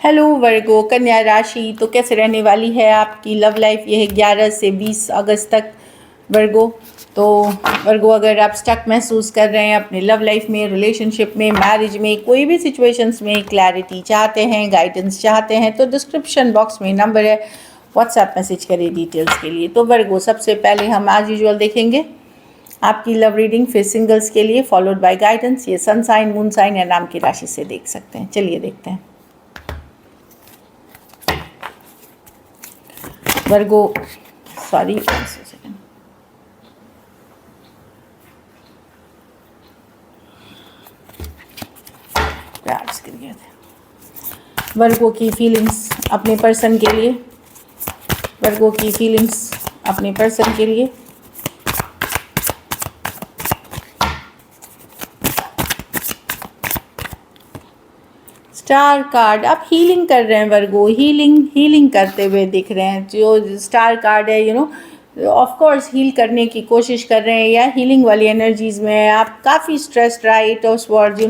Hello वर्गो कन्या राशि, तो कैसे रहने वाली है आपकी लव लाइफ। यह है 11 से 20 अगस्त तक वर्गो। तो वर्गो, अगर आप स्टक महसूस कर रहे हैं अपने लव लाइफ में, रिलेशनशिप में, मैरिज में, कोई भी सिचुएशंस में क्लैरिटी चाहते हैं, गाइडेंस चाहते हैं, तो डिस्क्रिप्शन बॉक्स में नंबर है, व्हाट्सएप मैसेज करिए डिटेल्स के लिए। तो वर्गो, सबसे पहले हम आज यूजुअल देखेंगे आपकी लव रीडिंग, फिर सिंगल्स के लिए, फॉलोड बाय गाइडेंस। ये सन साइन, मून साइन या नाम की राशि से देख सकते हैं। चलिए देखते हैं वर्गो। सॉरी, वर्गो की फीलिंग्स अपने पर्सन के लिए, वर्गो की फीलिंग्स अपने पर्सन के लिए। स्टार कार्ड, आप हीलिंग कर रहे हैं वर्गो, हीलिंग करते हुए दिख रहे हैं। जो स्टार कार्ड है, ऑफ कोर्स हील करने की कोशिश कर रहे हैं या हीलिंग वाली एनर्जीज में है आप। काफ़ी stressed, right of swords,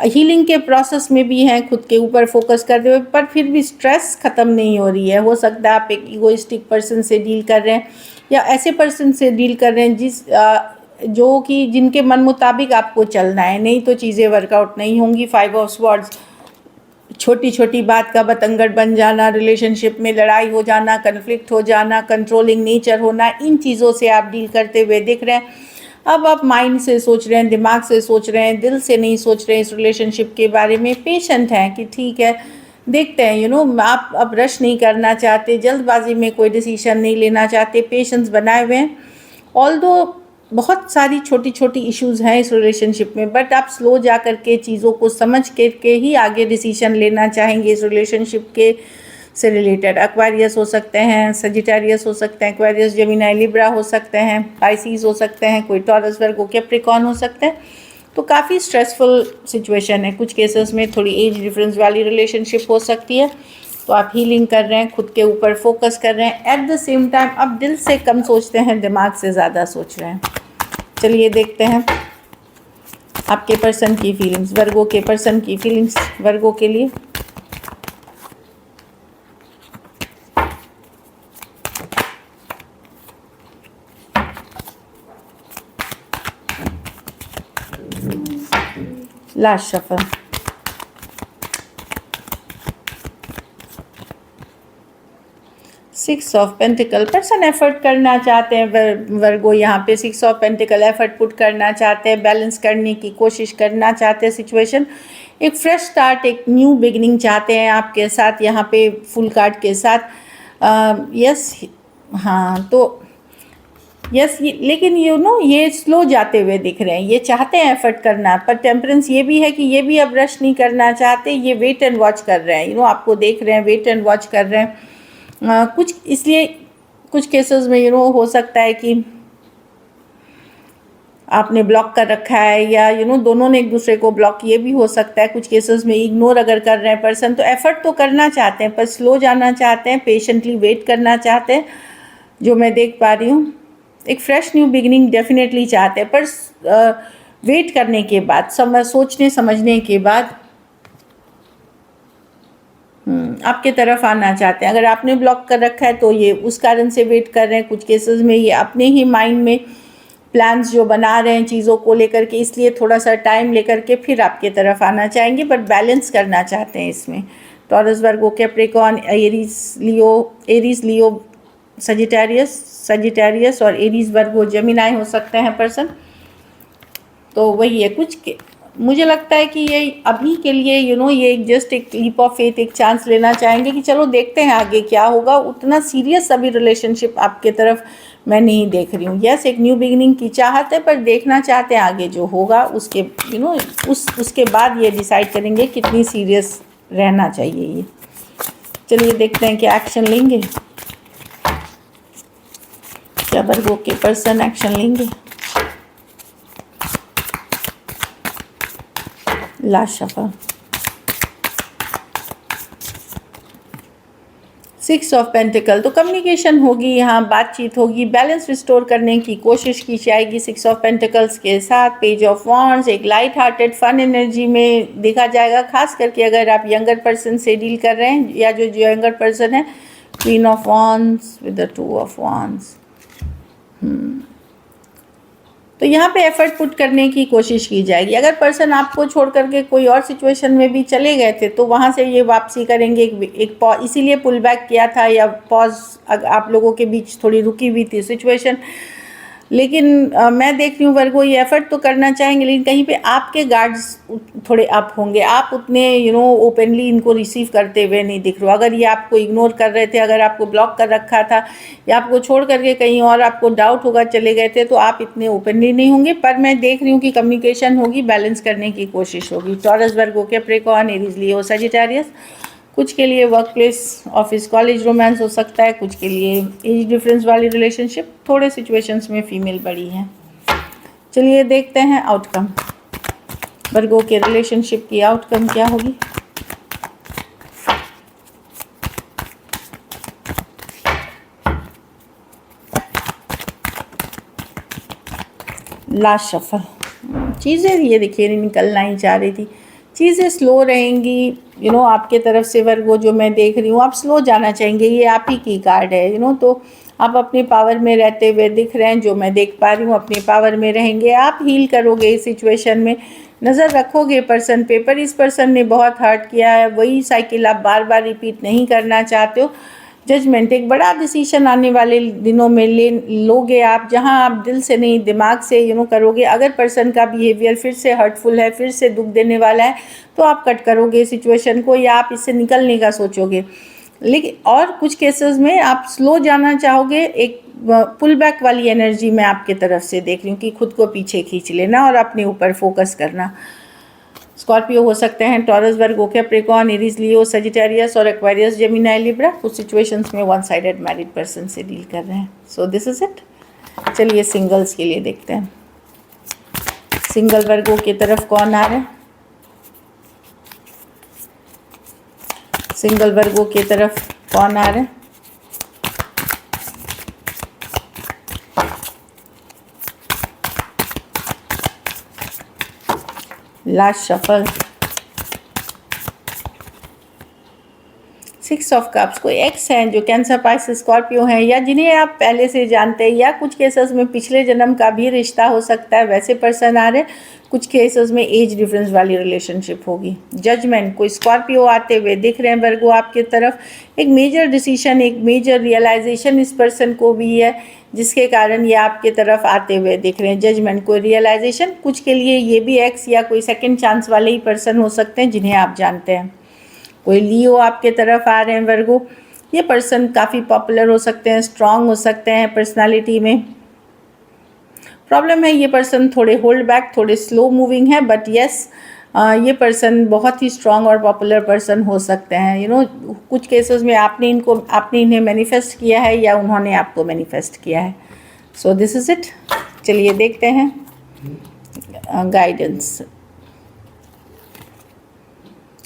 healing के प्रोसेस में भी हैं, खुद के ऊपर फोकस करते हुए, पर फिर भी स्ट्रेस ख़त्म नहीं हो रही है। हो सकता है आप एक इगोइस्टिक पर्सन से डील कर रहे हैं या ऐसे पर्सन से डील कर रहे हैं जो कि जिनके मन मुताबिक आपको चलना है, नहीं तो चीज़ें वर्कआउट नहीं होंगी। 5 ऑफ स्वॉर्ड्स, छोटी छोटी बात का बतंगड़ बन जाना, रिलेशनशिप में लड़ाई हो जाना, कन्फ्लिक्ट हो जाना, कंट्रोलिंग नेचर होना, इन चीज़ों से आप डील करते हुए दिख रहे हैं। अब आप माइंड से सोच रहे हैं, दिमाग से सोच रहे हैं, दिल से नहीं सोच रहे हैं इस रिलेशनशिप के बारे में। पेशेंट हैं कि ठीक है, देखते हैं। आप अब रश नहीं करना चाहते, जल्दबाजी में कोई डिसीजन नहीं लेना चाहते, पेशेंस बनाए हुए हैं। ऑल्दो बहुत सारी छोटी छोटी इश्यूज़ हैं इस रिलेशनशिप में, बट आप स्लो जा कर के चीज़ों को समझ के ही आगे डिसीजन लेना चाहेंगे इस रिलेशनशिप के से रिलेटेड। एक्वेरियस हो सकते हैं, सजिटेरियस हो सकते हैं, एक्वेरियस जेमिनी लिब्रा हो सकते हैं, पाइसिस हो सकते हैं, कोई टॉरस वर्गो कैप्रिकॉर्न हो सकते हैं। तो काफ़ी स्ट्रेसफुल सिचुएशन है। कुछ केसेस में थोड़ी एज डिफरेंस वाली रिलेशनशिप हो सकती है। तो आप हीलिंग कर रहे हैं, खुद के ऊपर फोकस कर रहे हैं। एट द सेम टाइम आप दिल से कम सोचते हैं, दिमाग से ज़्यादा सोच रहे हैं। चलिए देखते हैं आपके पर्सन की फीलिंग्स, वर्गो के पर्सन की फीलिंग्स वर्गो के लिए। Last shuffle, six of pentacle. Person effort करना चाहते हैं वर्गो, यहाँ पे 6 ऑफ पेंटिकल एफर्ट पुट करना चाहते हैं, बैलेंस करने की कोशिश करना चाहते हैं सिचुएशन। एक फ्रेश स्टार्ट, एक न्यू बिगनिंग चाहते हैं आपके साथ, यहाँ पे फुल कार्ड के साथ। यस, हाँ, तो यस, लेकिन ये स्लो जाते हुए दिख रहे हैं। ये चाहते हैं एफर्ट करना, पर टेम्परेंस ये भी है कि ये भी अब रश नहीं करना चाहते। ये वेट एंड वॉच कर रहे हैं, आपको देख रहे हैं, वेट एंड वॉच कर रहे हैं। कुछ इसलिए कुछ केसेस में हो सकता है कि आपने ब्लॉक कर रखा है या दोनों ने एक दूसरे को ब्लॉक, ये भी हो सकता है। कुछ केसेस में इग्नोर अगर कर रहे हैं पर्सन, तो एफर्ट तो करना चाहते हैं पर स्लो जाना चाहते हैं, पेशेंटली वेट करना चाहते हैं, जो मैं देख पा रही हूँ। एक फ्रेश न्यू बिगिनिंग डेफिनेटली चाहते हैं, पर वेट करने के बाद, सोचने समझने के बाद आपके तरफ आना चाहते हैं। अगर आपने ब्लॉक कर रखा है तो ये उस कारण से वेट कर रहे हैं। कुछ केसेस में ये अपने ही माइंड में प्लान्स जो बना रहे हैं चीज़ों को लेकर के, इसलिए थोड़ा सा टाइम लेकर के फिर आपके तरफ आना चाहेंगे, बट बैलेंस करना चाहते हैं इसमें। Taurus Virgo Capricorn, Aries Leo Sagittarius और एरीज वर्गो जेमिनी हो सकते हैं पर्सन। तो वही है, मुझे लगता है कि ये अभी के लिए ये जस्ट एक लीप ऑफ फेथ, एक चांस लेना चाहेंगे कि चलो देखते हैं आगे क्या होगा। उतना सीरियस अभी रिलेशनशिप आपके तरफ मैं नहीं देख रही हूँ। यस, एक न्यू बिगिनिंग की चाहत है, पर देखना चाहते हैं आगे जो होगा उसके उसके बाद ये डिसाइड करेंगे कितनी सीरियस रहना चाहिए ये। चलिए देखते हैं क्या एक्शन लेंगे, क्या वर्गो के पर्सन एक्शन लेंगे। लास्ट शफल, 6 ऑफ पेंटिकल, तो कम्युनिकेशन होगी, यहाँ बातचीत होगी, बैलेंस रिस्टोर करने की कोशिश की जाएगी 6 ऑफ पेंटिकल्स के साथ। पेज ऑफ वॉन्ड्स एक लाइट हार्टेड फन एनर्जी में देखा जाएगा, खास करके अगर आप यंगर पर्सन से डील कर रहे हैं या जो यंगर पर्सन है। Queen of wands with the 2 of wands. तो यहाँ पे एफर्ट पुट करने की कोशिश की जाएगी। अगर पर्सन आपको छोड़ करके कोई और सिचुएशन में भी चले गए थे तो वहाँ से ये वापसी करेंगे। एक इसीलिए पुल बैक किया था या पॉज आप लोगों के बीच थोड़ी रुकी हुई थी सिचुएशन। लेकिन मैं देख रही हूँ वर्गो ये एफर्ट तो करना चाहेंगे, लेकिन कहीं पे आपके गार्ड्स थोड़े अप होंगे। आप उतने ओपनली इनको रिसीव करते हुए नहीं दिख रहे हो। अगर ये आपको इग्नोर कर रहे थे, अगर आपको ब्लॉक कर रखा था या आपको छोड़ करके कहीं और आपको डाउट होगा चले गए थे, तो आप इतने ओपनली नहीं होंगे। पर मैं देख रही हूँ कि कम्युनिकेशन होगी, बैलेंस करने की कोशिश होगी। टॉरस, वर्गो, कैप्रिकॉर्न, एरीज, लियो, सजिटेरियस। कुछ के लिए work place, office, college romance हो सकता है, कुछ के लिए एज डिफरेंस वाली रिलेशनशिप। थोड़े सिचुएशंस में फीमेल बड़ी हैं। चलिए देखते हैं आउटकम, वर्गो के रिलेशनशिप की आउटकम क्या होगी। लास्ट शफल, चीज़ें ये देखिए निकलना ही चाह रही थी। चीज़ें स्लो रहेंगी आपके तरफ से वर्गो, जो मैं देख रही हूँ आप स्लो जाना चाहेंगे। ये आप ही की कार्ड है तो आप अपने पावर में रहते हुए दिख रहे हैं, जो मैं देख पा रही हूँ। अपने पावर में रहेंगे, आप हील करोगे इस सिचुएशन में, नज़र रखोगे पर्सन पे। पर इस पर्सन ने बहुत हर्ट किया है, वही साइकिल आप बार बार रिपीट नहीं करना चाहते हो। जजमेंट, एक बड़ा डिसीजन आने वाले दिनों में लोगे आप, जहां आप दिल से नहीं दिमाग से करोगे। अगर पर्सन का बिहेवियर फिर से हर्टफुल है, फिर से दुख देने वाला है, तो आप कट करोगे सिचुएशन को या आप इससे निकलने का सोचोगे। लेकिन और कुछ केसेस में आप स्लो जाना चाहोगे। एक पुल बैक वाली एनर्जी मैं आपके तरफ से देख रही हूँ कि खुद को पीछे खींच लेना और अपने ऊपर फोकस करना। स्कॉर्पियो हो सकते हैं, टॉरस, वर्गो, कैप्रिकॉर्न, एरीज, लियो, सजिटेरियस और एक्वेरियस, जेमिनी, लिब्रा। कुछ सिचुएशंस में वन साइडेड मैरिड पर्सन से डील कर रहे हैं। So this is it. चलिए सिंगल्स के लिए देखते हैं, सिंगल वर्गो की तरफ कौन आ रहा है। सिंगल वर्गो की तरफ कौन आ रहा है। Last shuffle, 6 of cups. कोई एक्स हैं जो कैंसर, पाइसेस, स्कॉर्पियो हैं, या जिन्हें आप पहले से जानते हैं, या कुछ केसेस में पिछले जन्म का भी रिश्ता हो सकता है, वैसे पर्सन आ रहे। कुछ केसेस में एज डिफरेंस वाली रिलेशनशिप होगी। जजमेंट, कोई स्कॉर्पियो आते हुए दिख रहे हैं वर्गो आपके तरफ। एक मेजर डिसीजन, एक मेजर रियलाइजेशन इस पर्सन को भी है, जिसके कारण ये आपके तरफ आते हुए दिख रहे हैं। जजमेंट, कोई रियलाइजेशन। कुछ के लिए ये भी एक्स या कोई सेकंड चांस वाले ही पर्सन हो सकते हैं जिन्हें आप जानते हैं। कोई लियो आपके तरफ आ रहे हैं वर्गो। ये पर्सन काफ़ी पॉपुलर हो सकते हैं, स्ट्रांग हो सकते हैं पर्सनालिटी में। प्रॉब्लम है ये पर्सन थोड़े होल्ड बैक, थोड़े स्लो मूविंग है, बट येस ये पर्सन बहुत ही स्ट्रांग और पॉपुलर पर्सन हो सकते हैं। कुछ केसेस में आपने इन्हें मैनिफेस्ट किया है या उन्होंने आपको मैनिफेस्ट किया है। So this is it. चलिए देखते हैं गाइडेंस।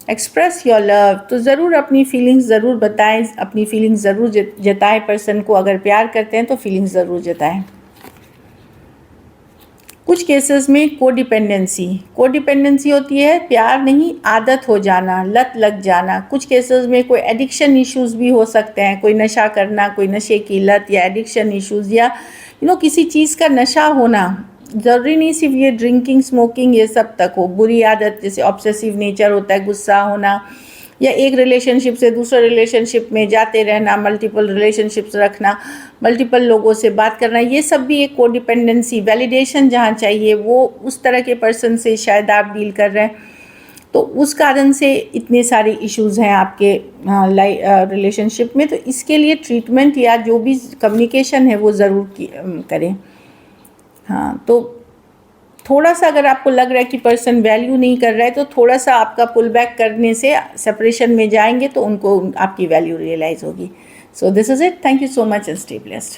एक्सप्रेस योर लव, तो ज़रूर अपनी फीलिंग्स ज़रूर बताएं, अपनी फीलिंग्स ज़रूर जताएं पर्सन को। अगर प्यार करते हैं तो फीलिंग्स ज़रूर जताएं। कुछ केसेस में कोडिपेंडेंसी होती है, प्यार नहीं, आदत हो जाना, लत लग जाना। कुछ केसेस में कोई एडिक्शन इश्यूज़ भी हो सकते हैं, कोई नशा करना, कोई नशे की लत या एडिक्शन इश्यूज़, या किसी चीज़ का नशा होना। ज़रूरी नहीं सिर्फ ये ड्रिंकिंग, स्मोकिंग ये सब तक हो। बुरी आदत जैसे ऑब्सेसिव नेचर होता है, गुस्सा होना, या एक रिलेशनशिप से दूसरे रिलेशनशिप में जाते रहना, मल्टीपल रिलेशनशिप्स रखना, मल्टीपल लोगों से बात करना, ये सब भी एक कोडिपेंडेंसी। वैलिडेशन जहाँ चाहिए वो उस तरह के पर्सन से शायद आप डील कर रहे हैं, तो उस कारण से इतने सारे इश्यूज़ हैं आपके रिलेशनशिप में। तो इसके लिए ट्रीटमेंट या जो भी कम्युनिकेशन है वो ज़रूर करें। हाँ, तो थोड़ा सा अगर आपको लग रहा है कि पर्सन वैल्यू नहीं कर रहा है, तो थोड़ा सा आपका पुल बैक करने से सेपरेशन में जाएंगे तो उनको आपकी वैल्यू रियलाइज़ होगी। So this is it. Thank you so much and stay blessed.